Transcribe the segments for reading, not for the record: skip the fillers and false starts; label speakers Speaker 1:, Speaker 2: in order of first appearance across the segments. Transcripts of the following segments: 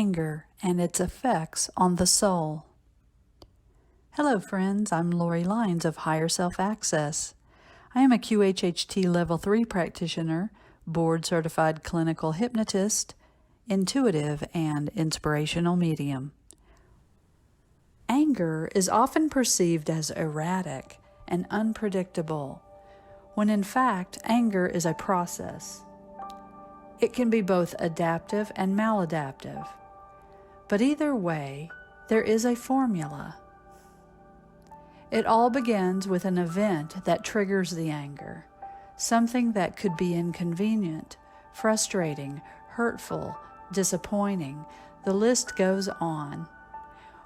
Speaker 1: anger and its effects on the soul. Hello friends, I'm Lori Lyons of Higher Self Access. I am a QHHT Level 3 practitioner, board-certified clinical hypnotist, intuitive, and inspirational medium. Anger is often perceived as erratic and unpredictable, when in fact anger is a process. It can be both adaptive and maladaptive, but either way, there is a formula. It all begins with an event that triggers the anger, something that could be inconvenient, frustrating, hurtful, disappointing. The list goes on.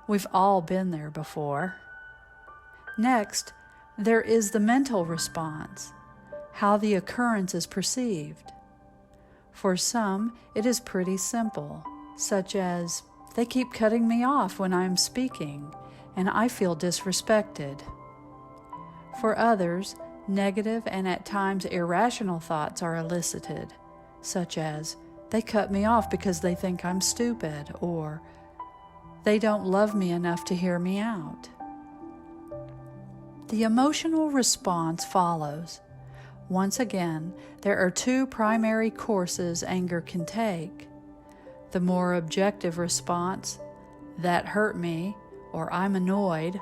Speaker 1: We've all been there before. Next, there is the mental response, how the occurrence is perceived. For some, it is pretty simple, such as, they keep cutting me off when I am speaking, and I feel disrespected. For others, negative and at times irrational thoughts are elicited, such as, they cut me off because they think I'm stupid, or they don't love me enough to hear me out. The emotional response follows. Once again, there are two primary courses anger can take. The more objective response, that hurt me, or I'm annoyed,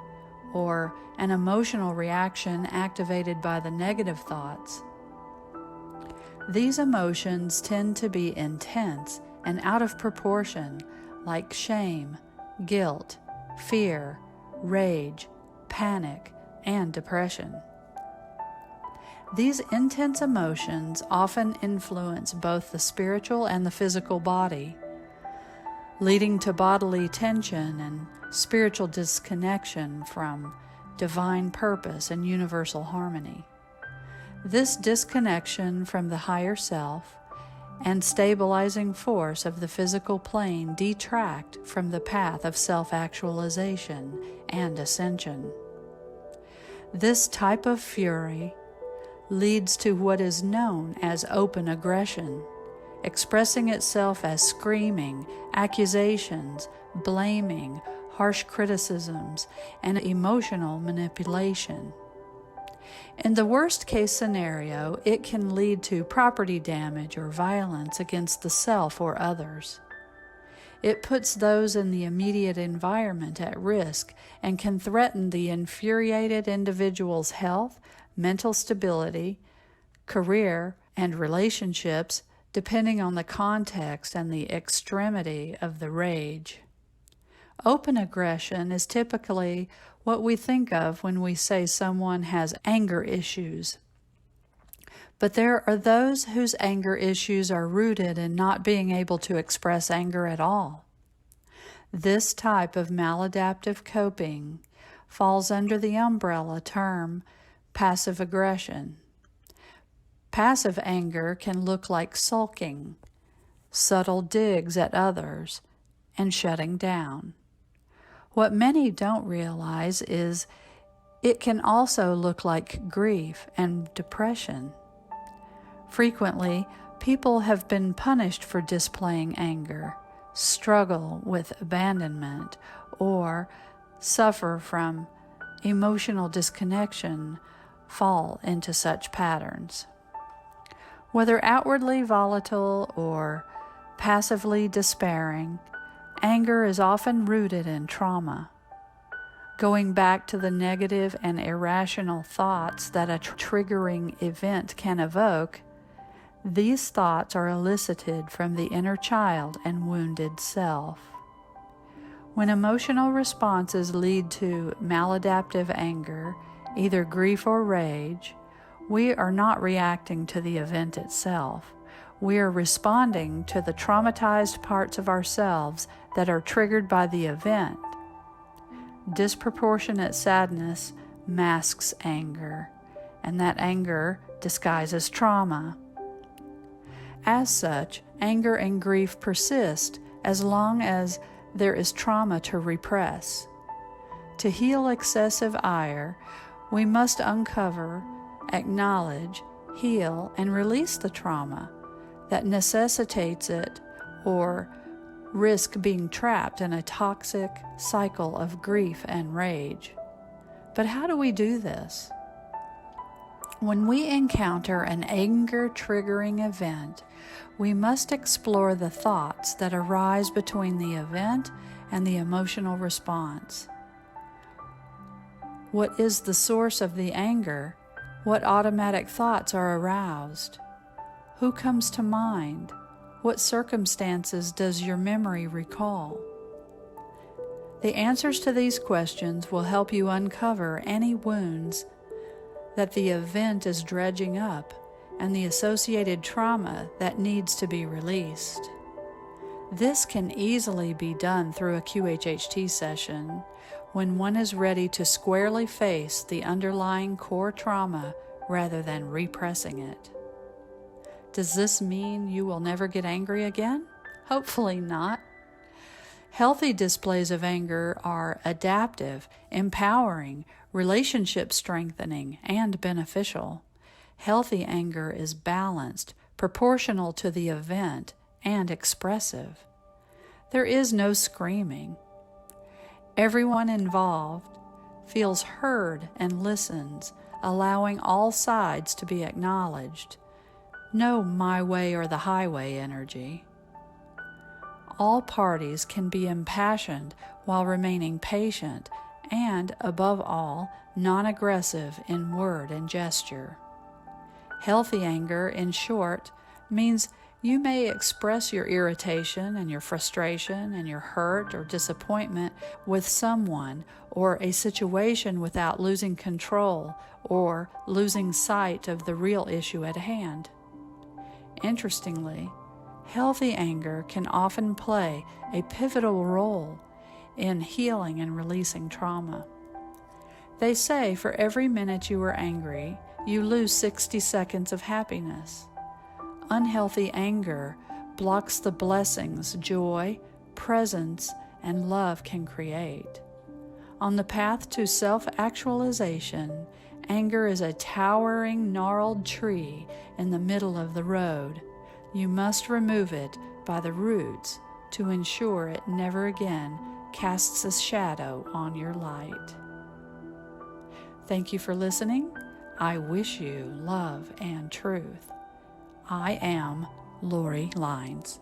Speaker 1: or an emotional reaction activated by the negative thoughts. These emotions tend to be intense and out of proportion, like shame, guilt, fear, rage, panic, and depression. These intense emotions often influence both the spiritual and the physical body, leading to bodily tension and spiritual disconnection from divine purpose and universal harmony. This disconnection from the higher self and stabilizing force of the physical plane detract from the path of self-actualization and ascension. This type of fury leads to what is known as open aggression, expressing itself as screaming, accusations, blaming, harsh criticisms, and emotional manipulation. In the worst-case scenario, it can lead to property damage or violence against the self or others. It puts those in the immediate environment at risk and can threaten the infuriated individual's health, mental stability, career, and relationships, depending on the context and the extremity of the rage. Open aggression is typically what we think of when we say someone has anger issues. But there are those whose anger issues are rooted in not being able to express anger at all. This type of maladaptive coping falls under the umbrella term passive aggression. Passive anger can look like sulking, subtle digs at others, and shutting down. What many don't realize is it can also look like grief and depression. Frequently, people have been punished for displaying anger, struggle with abandonment, or suffer from emotional disconnection, fall into such patterns. Whether outwardly volatile or passively despairing, anger is often rooted in trauma. Going back to the negative and irrational thoughts that a triggering event can evoke, these thoughts are elicited from the inner child and wounded self. When emotional responses lead to maladaptive anger, either grief or rage, we are not reacting to the event itself. We are responding to the traumatized parts of ourselves that are triggered by the event. Disproportionate sadness masks anger, and that anger disguises trauma. As such, anger and grief persist as long as there is trauma to repress. To heal excessive ire, we must uncover, acknowledge, heal, and release the trauma that necessitates it or risk being trapped in a toxic cycle of grief and rage. But how do we do this? When we encounter an anger-triggering event, we must explore the thoughts that arise between the event and the emotional response. What is the source of the anger? What automatic thoughts are aroused? Who comes to mind? What circumstances does your memory recall? The answers to these questions will help you uncover any wounds that the event is dredging up and the associated trauma that needs to be released. This can easily be done through a QHHT session when one is ready to squarely face the underlying core trauma rather than repressing it. Does this mean you will never get angry again? Hopefully not. Healthy displays of anger are adaptive, empowering, relationship strengthening, and beneficial. Healthy anger is balanced, proportional to the event, and expressive. There is no screaming. Everyone involved feels heard and listens, allowing all sides to be acknowledged. No my way or the highway energy. All parties can be impassioned while remaining patient and, above all, non-aggressive in word and gesture. Healthy anger, in short, means you may express your irritation and your frustration and your hurt or disappointment with someone or a situation without losing control or losing sight of the real issue at hand. Interestingly, healthy anger can often play a pivotal role in healing and releasing trauma. They say for every minute you are angry, you lose 60 seconds of happiness. Unhealthy anger blocks the blessings joy, presence, and love can create. On the path to self-actualization, anger is a towering, gnarled tree in the middle of the road. You must remove it by the roots to ensure it never again casts a shadow on your light. Thank you for listening. I wish you love and truth. I am Lori Lines.